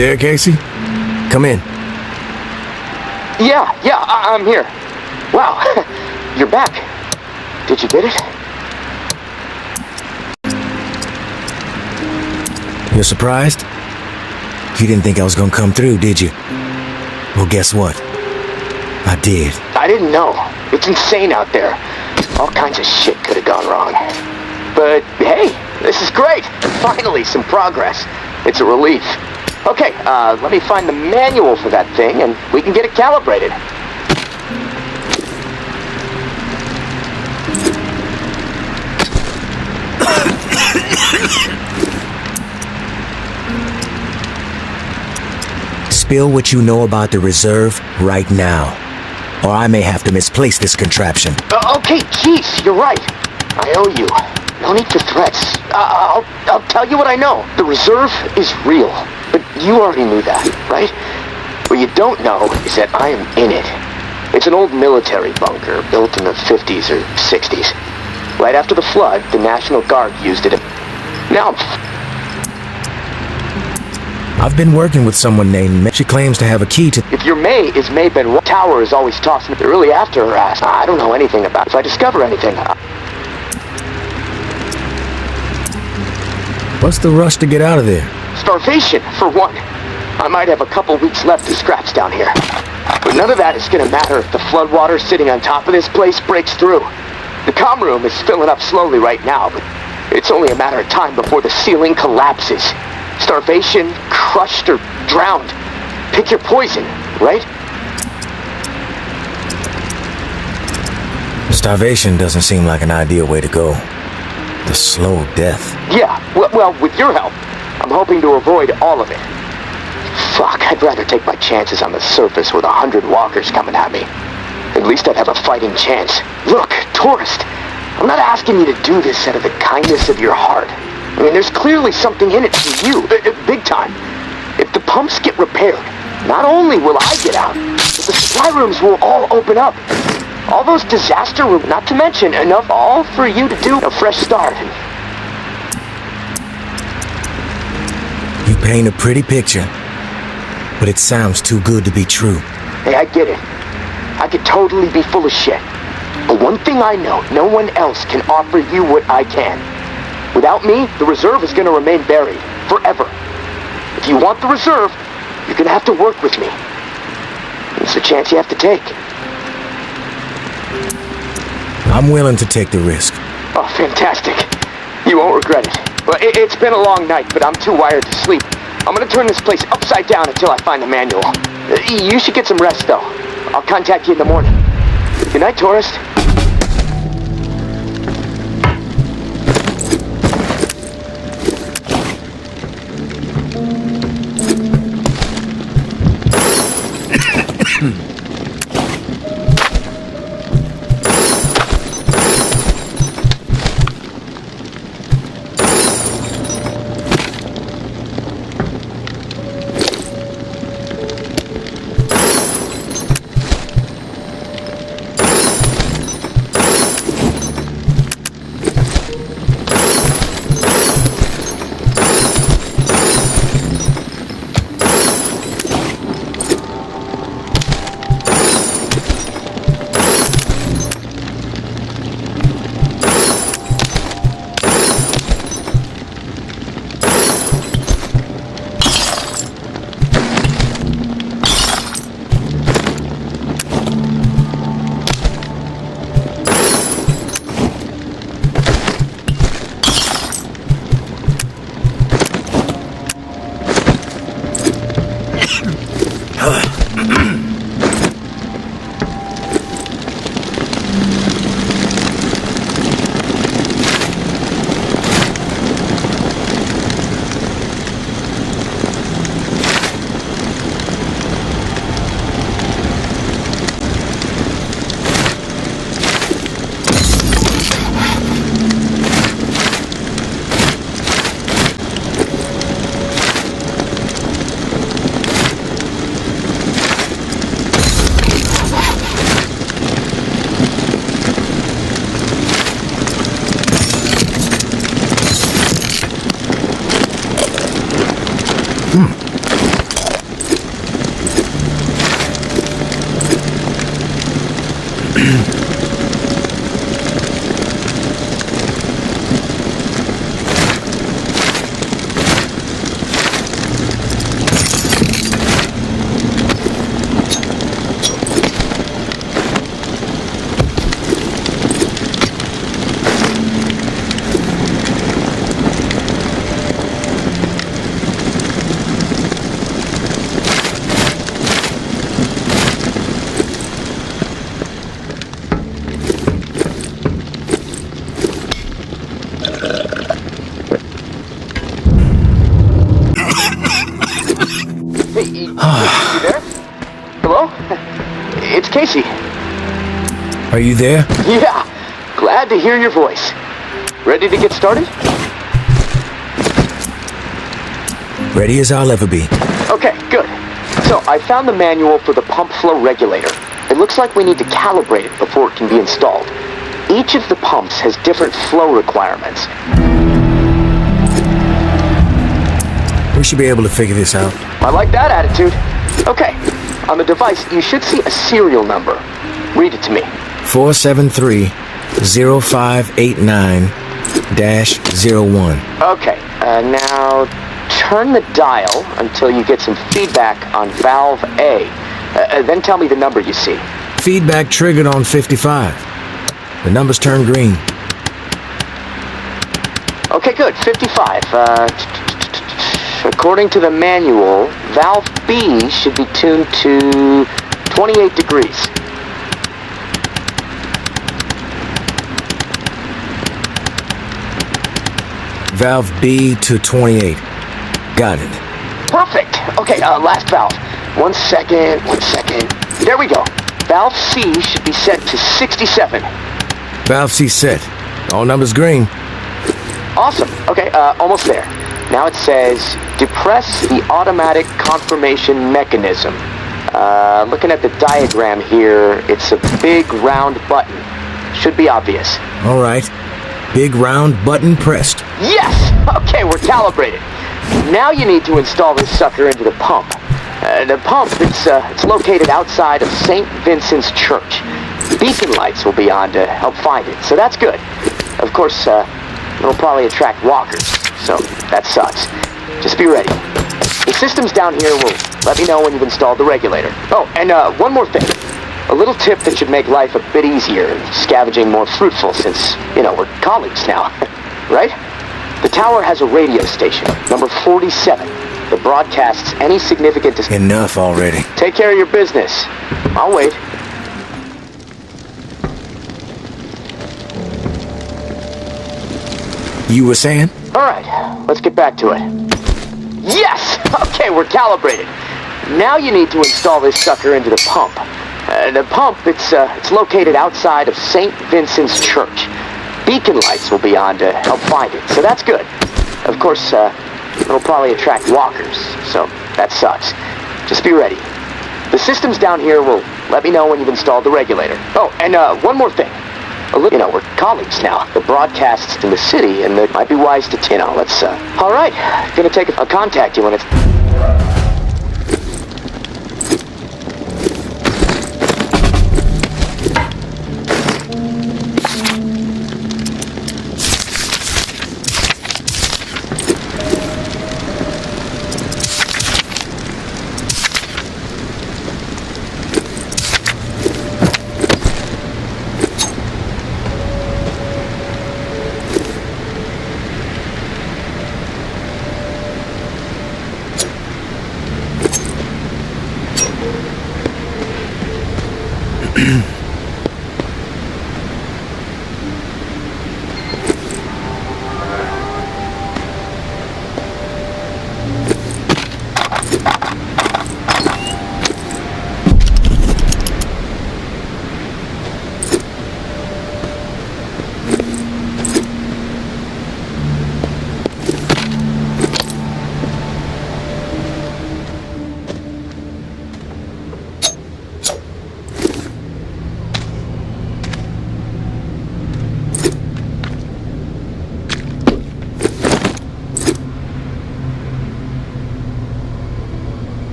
there, Casey? Come in. Yeah, I'm here. Wow, you're back. Did you get it? You're surprised? You didn't think I was gonna come through, did you? Well, guess what? I did. I didn't know. It's insane out there. All kinds of shit could have gone wrong. But hey, this is great. Finally, some progress. It's a relief. Okay, let me find the manual for that thing and we can get it calibrated. Spill what you know about the reserve right now, or I may have to misplace this contraption. Okay, jeez, you're right. I owe you. No need for threats. I'll tell you what I know. The reserve is real, but you already knew that, right? What you don't know is that I am in it. It's an old military bunker built in the 50s or 60s. Right after the flood, the National Guard used it. Now I've been working with someone named May. She claims to have a key to... If your May is May Benoit, Tower is always tossing it really after her ass. I don't know anything about it. If I discover anything... What's the rush to get out of there? Starvation, for one. I might have a couple weeks left of scraps down here. But none of that is gonna matter if the floodwater sitting on top of this place breaks through. The comm room is filling up slowly right now, but it's only a matter of time before the ceiling collapses. Starvation, crushed, or drowned. Pick your poison, right? Starvation doesn't seem like an ideal way to go. The slow death. Yeah, well, with your help, I'm hoping to avoid all of it. Fuck, I'd rather take my chances on the surface with 100 walkers coming at me. At least I'd have a fighting chance. Look, tourist, I'm not asking you to do this out of the kindness of your heart. I mean, there's clearly something in it for you, big time. If the pumps get repaired, not only will I get out, but the supply rooms will all open up. All those disaster rooms, not to mention enough all for you to do a fresh start. You paint a pretty picture, but it sounds too good to be true. Hey, I get it. I could totally be full of shit. But one thing I know, no one else can offer you what I can. Without me, the reserve is going to remain buried, forever. If you want the reserve, you're going to have to work with me. It's a chance you have to take. I'm willing to take the risk. Oh, fantastic. You won't regret it. Well, it's been a long night, but I'm too wired to sleep. I'm going to turn this place upside down until I find the manual. You should get some rest, though. I'll contact you in the morning. Good night, tourist. Casey. Are you there? Yeah, glad to hear your voice. Ready to get started? Ready as I'll ever be. Okay, good. So, I found the manual for the pump flow regulator. It looks like we need to calibrate it before it can be installed. Each of the pumps has different flow requirements. We should be able to figure this out. I like that attitude. Okay, on the device, you should see a serial number. Read it to me. 473-0589-01. Okay, now turn the dial until you get some feedback on valve A. Then tell me the number you see. Feedback triggered on 55. The numbers turned green. Okay, good. 55. According to the manual, valve B should be tuned to 28 degrees. Valve B to 28. Got it. Perfect. Okay, last valve. One second. There we go. Valve C should be set to 67. Valve C set. All numbers green. Awesome. Okay, almost there. Now it says, depress the automatic confirmation mechanism. Looking at the diagram here, it's a big round button. Should be obvious. All right. Big round button pressed. Yes! Okay, we're calibrated. Now you need to install this sucker into the pump. The pump, it's located outside of St. Vincent's Church. Beacon lights will be on to help find it, so that's good. Of course, it'll probably attract walkers, so that sucks. Just be ready. The systems down here will let me know when you've installed the regulator. Oh, and one more thing. A little tip that should make life a bit easier and scavenging more fruitful since, we're colleagues now. Right? The tower has a radio station, number 47, that broadcasts any significant... Enough already. Take care of your business. I'll wait. You were saying? All right, let's get back to it. Yes! Okay, we're calibrated. Now you need to install this sucker into the pump. The pump, it's located outside of St. Vincent's Church. Beacon lights will be on to help find it, so that's good. Of course, it'll probably attract walkers, so that sucks. Just be ready. The systems down here will let me know when you've installed the regulator. Oh, and one more thing. We're colleagues now. The broadcasts in the city, and it might be wise to, let's, all right. Gonna I'll contact you when it's...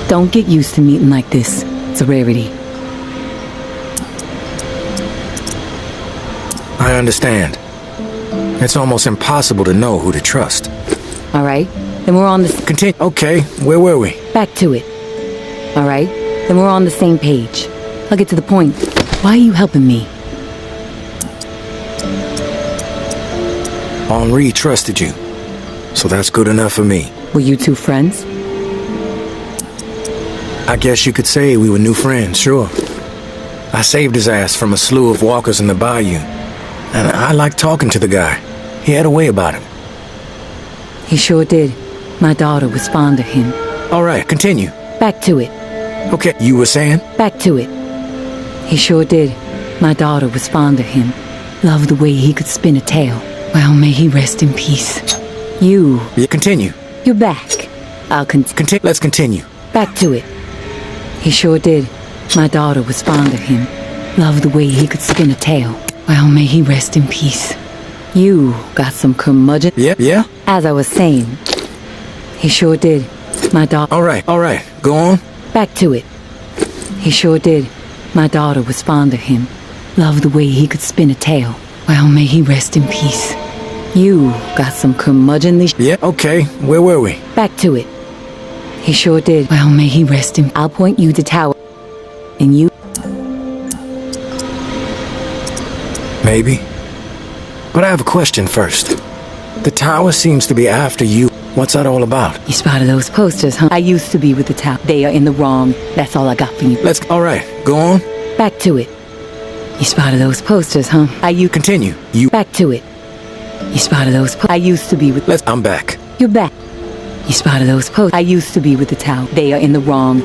Don't get used to meeting like this. It's a rarity. I understand. It's almost impossible to know who to trust. All right, then we're on the... Continue. Okay, where were we? Back to it. All right, then we're on the same page. I'll get to the point. Why are you helping me? Henri trusted you. So that's good enough for me. Were you two friends? I guess you could say we were new friends, sure. I saved his ass from a slew of walkers in the bayou. And I liked talking to the guy. He had a way about him. He sure did. My daughter was fond of him. All right, continue. Back to it. Okay, you were saying? Back to it. He sure did. My daughter was fond of him. Loved the way he could spin a tale. Well, may he rest in peace. You... Yeah, continue. You're back. I'll Continue. Let's continue. Back to it. He sure did. My daughter was fond of him. Loved the way he could spin a tale. Well, may he rest in peace. You got some curmudgeon. Yeah? As I was saying, he sure did. My daughter... All right. Go on. Back to it. He sure did. My daughter was fond of him. Loved the way he could spin a tale. Well, may he rest in peace. You got some curmudgeonly... Yeah, okay. Where were we? Back to it. He sure did. Well, may he rest in... I'll point you to tower. And you... Maybe. But I have a question first. The tower seems to be after you. What's that all about? You spotted those posters, huh? I used to be with the tower. They are in the wrong. That's all I got for you. All right. Go on. Back to it. You spotted those posters, huh? Continue. You... Back to it. You spotted those I used to be with... I'm back. You're back. You spotted those posters. I used to be with the tower. They are in the wrong.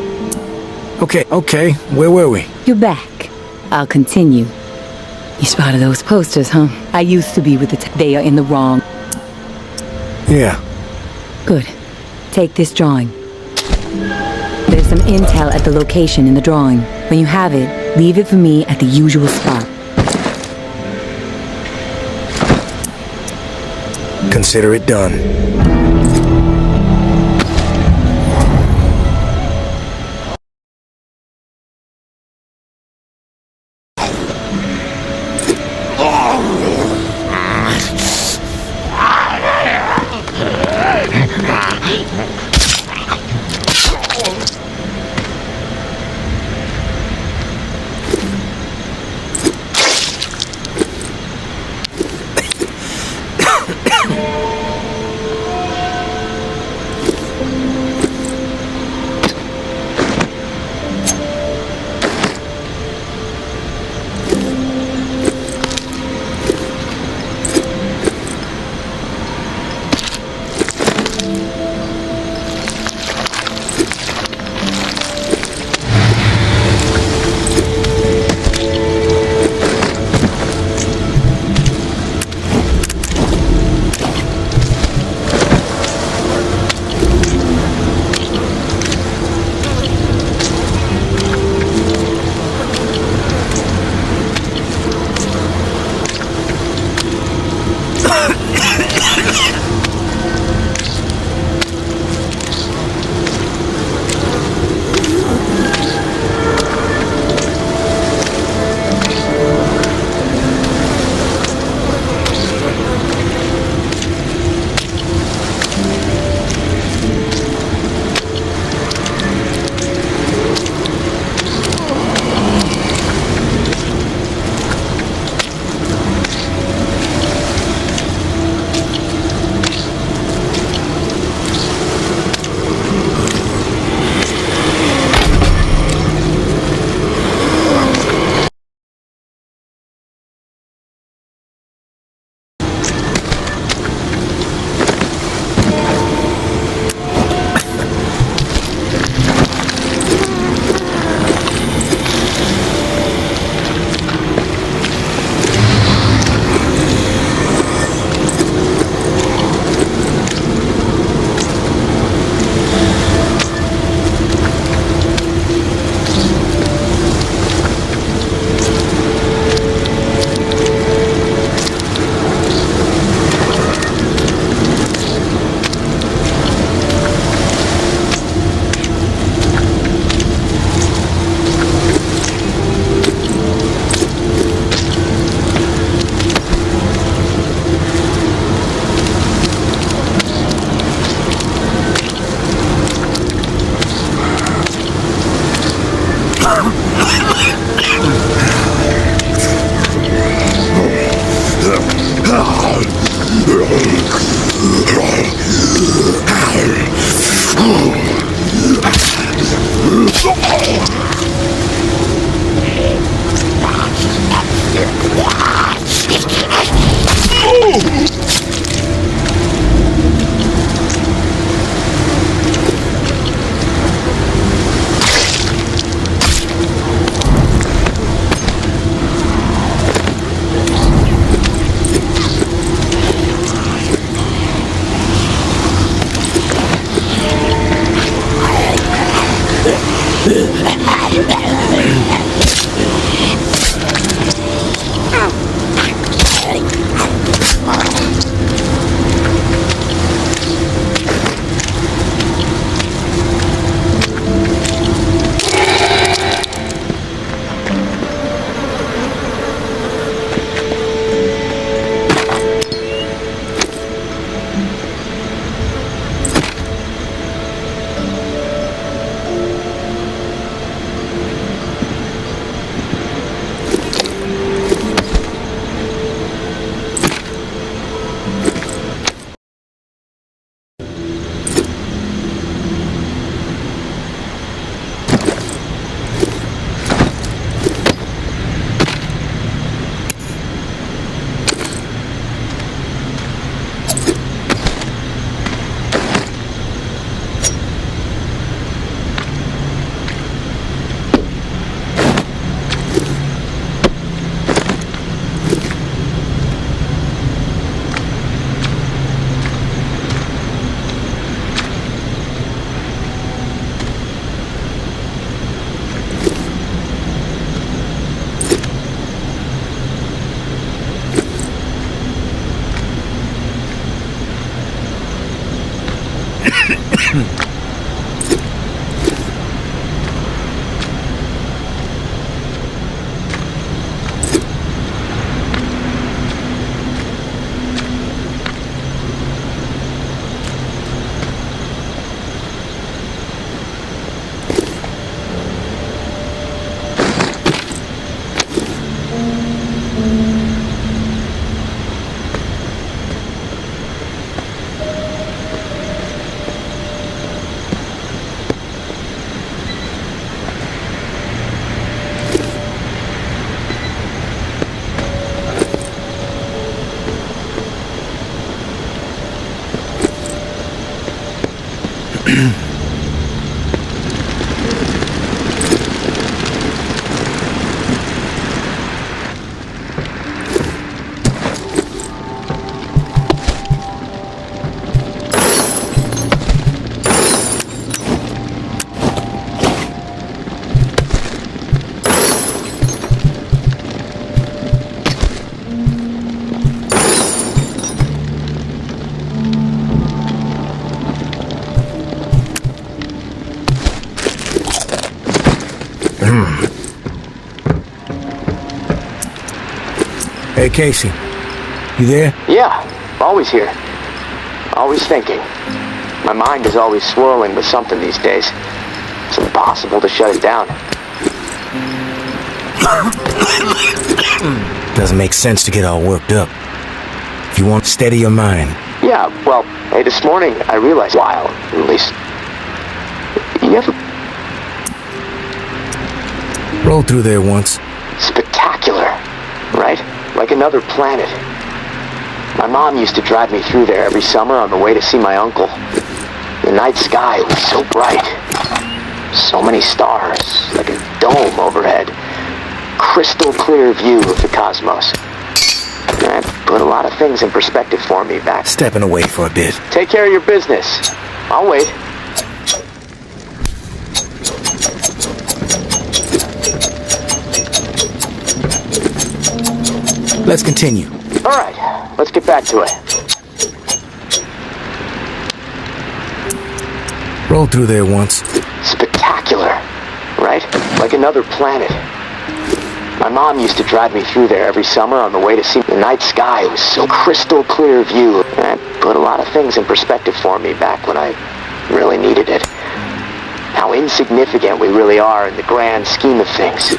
Okay. Where were we? You're back. I'll continue. You spotted those posters, huh? I used to be with the They are in the wrong. Yeah. Good. Take this drawing. There's some intel at the location in the drawing. When you have it, leave it for me at the usual spot. Consider it done. Hey, Casey. You there? Yeah, always here. Always thinking. My mind is always swirling with something these days. It's impossible to shut it down. Doesn't make sense to get all worked up. If you want to steady your mind. Yeah, well, hey, this morning I realized, while, at least, you ever... Rolled through there once. Spectacular, right? Like another planet. My mom used to drive me through there every summer on the way to see my uncle. The night sky was so bright. So many stars, like a dome overhead. Crystal clear view of the cosmos. That put a lot of things in perspective for me back. Stepping away for a bit. Take care of your business. I'll wait. Let's continue. All right, let's get back to it. Rolled through there once. Spectacular, right? Like another planet. My mom used to drive me through there every summer on the way to see the night sky. It was so crystal clear view. That put a lot of things in perspective for me back when I really needed it. How insignificant we really are in the grand scheme of things.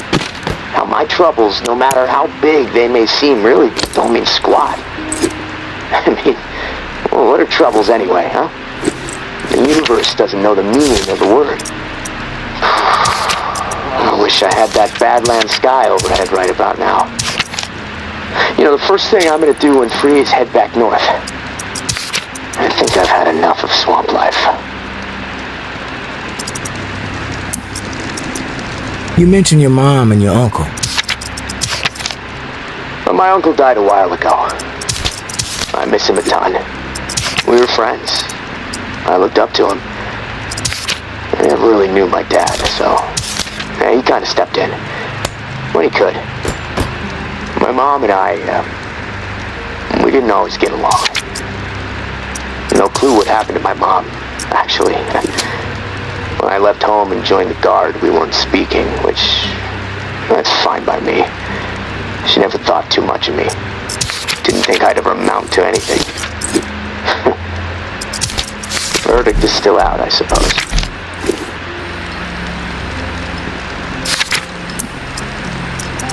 How my troubles, no matter how big they may seem, really don't mean squat. I mean, well, what are troubles anyway, huh? The universe doesn't know the meaning of the word. I wish I had that Badland sky overhead right about now. You know, the first thing I'm gonna do when free is head back north. I think I've had enough of swamp life. You mentioned your mom and your uncle. But my uncle died a while ago. I miss him a ton. We were friends. I looked up to him. I never really knew my dad, so yeah, he kind of stepped in when he could. My mom and I, we didn't always get along. No clue what happened to my mom, actually. When I left home and joined the Guard, we weren't speaking, which, that's fine by me. She never thought too much of me. Didn't think I'd ever amount to anything. Verdict is still out, I suppose.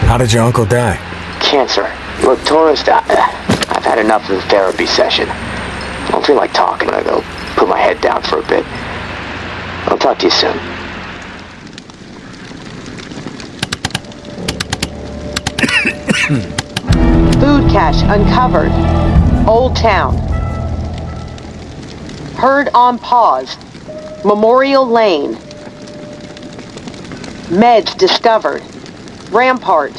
How did your uncle die? Cancer. Look, tourist, I've had enough of the therapy session. I don't feel like talking. I'm gonna go put my head down for a bit. I'll talk to you soon. Food cache uncovered. Old Town. Herd on pause. Memorial Lane. Meds discovered. Rampart.